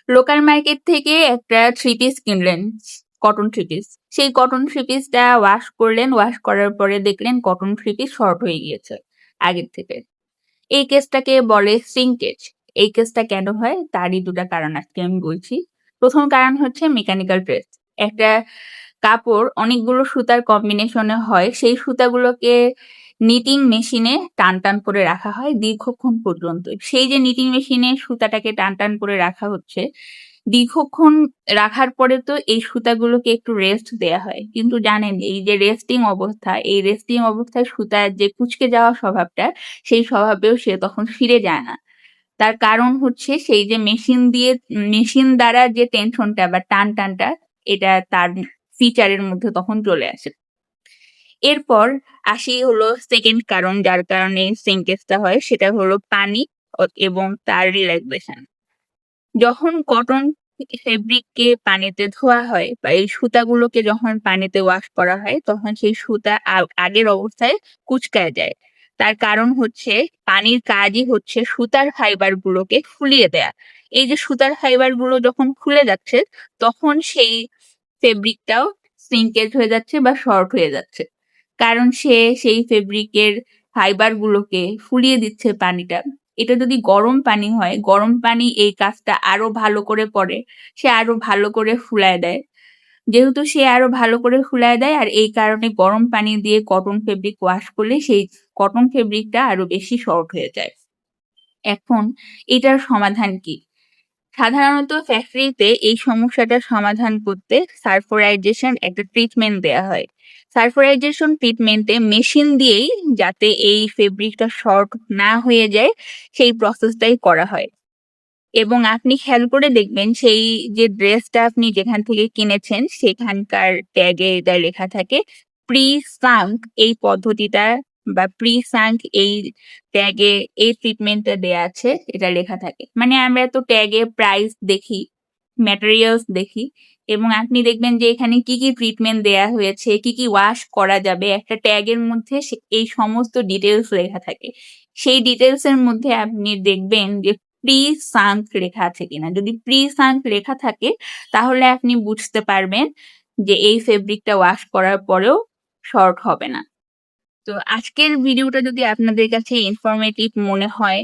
Local market থেকে একটা three piece কিনলেন, কটন থ্রি পিস। সেই কটন থ্রি পিসটা ওয়াশ করলেন, ওয়াশ করার পরে দেখলেন কটন থ্রি পিস শর্ট হয়ে গিয়েছে আগের থেকে। এই কেসটাকে বলে শ্রিঙ্কেজ। এই কেসটা কেন হয় তারই দুটা কারণ আজকে আমি বলছি। প্রথম কারণ হচ্ছে মেকানিক্যাল ট্রেস। একটা কাপড় অনেকগুলো সুতার কম্বিনেশনে হয়, সেই সুতাগুলোকে নিটিং মেশিনে টান টান করে রাখা হয় দীর্ঘক্ষণ পর্যন্ত। সেই যে নিটিং মেশিনে সুতাটাকে টান টান করে রাখা হচ্ছে, দীর্ঘক্ষণ রাখার পরে তো এই সুতাগুলোকে একটু রেস্ট দেয়া হয়, কিন্তু জানেন এই যে রেস্টিং অবস্থা, এই রেস্টিং অবস্থায় সুতার যে কুঁচকে যাওয়া স্বভাবটা, সেই স্বভাবেও সে তখন ফিরে যায় না। তার কারণ হচ্ছে সেই যে মেশিন দ্বারা যে টেনশনটা বা টানটা, এটা তার ফিচারের মধ্যে তখন চলে আসে। এরপর আসি হলো সেকেন্ড কারণ যার কারণে শ্রিঙ্কেজটা হয়, সেটা হলো পানি এবং তার রিল্যাক্সেশন। যখন কটন ফেব্রিককে পানিতে ধোয়া হয় বা এই সুতাগুলোকে যখন পানিতে ওয়াশ করা হয়, তখন সেই সুতা আগের অবস্থায় কুঁচকায় যায়। তার কারণ হচ্ছে পানির কাজই হচ্ছে সুতার ফাইবার গুলোকে ফুলিয়ে দেয়া। এই যে সুতার ফাইবার গুলো যখন ফুলে যাচ্ছে, তখন সেই ফেব্রিকটাও শ্রিঙ্কেজ হয়ে যাচ্ছে বা শর্ট হয়ে যাচ্ছে। কারণ সে সেই ফেব্রিকের ফাইবার গুলোকে ফুলিয়ে দিচ্ছে পানিটা। এটা যদি গরম পানি হয়, গরম পানি এই কাজটা আরো ভালো করে করে, সে আরো ভালো করে ফুলায় দেয়। যেহেতু সে আরো ভালো করে ফুলায় দেয়, আর এই কারণে গরম পানি দিয়ে কটন ফেব্রিক ওয়াশ করলে সেই কটন ফেব্রিকটা আরো বেশি শর্ট হয়ে যায়। এখন এটার সমাধান কি? সাধারণত ফ্যাক্টরিতে এই সমস্যাটার সমাধান করতে সালফারাইজেশন একটা ট্রিটমেন্ট দেয়া হয়। সালফারাইজেশন ট্রিটমেন্টে মেশিন দিয়েই যাতে এই ফেব্রিকটা শর্ট না হয়ে যায়, সেই প্রসেসটাই করা হয়। এবং আপনি খেয়াল করে দেখবেন সেই যে ড্রেসটা আপনি যেখান থেকে কিনেছেন সেখানকার ট্যাগে এটা লেখা থাকে প্রি সাঙ্ক। এই পদ্ধতিটা বা প্রি সাঙ্ক এই ট্যাগে এই ট্রিটমেন্টটা দেয়া আছে, এটা লেখা থাকে। মানে আমরা তো ট্যাগে প্রাইস দেখি, ম্যাটেরিয়ালস দেখি, এবং আপনি দেখবেন যে এখানে কি কি ট্রিটমেন্ট দেয়া হয়েছে, কি কি ওয়াশ করা যাবে, একটা ট্যাগের মধ্যে এই সমস্ত ডিটেলস লেখা থাকে। সেই ডিটেলস এর মধ্যে আপনি দেখবেন যে প্রি সাঙ্ক লেখা আছে কিনা। যদি প্রি সাঙ্ক লেখা থাকে, তাহলে আপনি বুঝতে পারবেন যে এই ফেব্রিকটা ওয়াশ করার পরেও শর্ট হবে না। তো আজকের ভিডিওটা যদি আপনাদের কাছে ইনফরমেটিভ মনে হয়,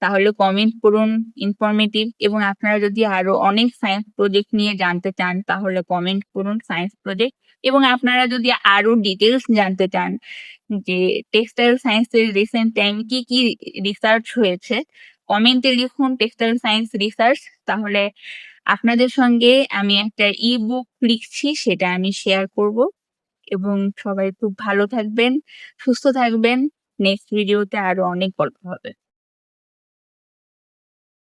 তাহলে কমেন্ট করুন ইনফরমেটিভ, এবং আপনারা যদি আরো অনেক সায়েন্স প্রজেক্ট নিয়ে জানতে চান, তাহলে কমেন্ট করুন সায়েন্স প্রজেক্ট। এবং আপনারা যদি আরো ডিটেলস জানতে চান যে টেক্সটাইল সায়েন্সের রিসেন্ট টাইম কি কি রিসার্চ হয়েছে, কমেন্টে লিখুন টেক্সটাইল সায়েন্স রিসার্চ। তাহলে আপনাদের সঙ্গে আমি একটা ই বুক লিখছি, সেটা আমি শেয়ার করব। এবং সবাই খুব ভালো থাকবেন, সুস্থ থাকবেন। নেক্সট ভিডিওতে আরো অনেক গল্প হবে।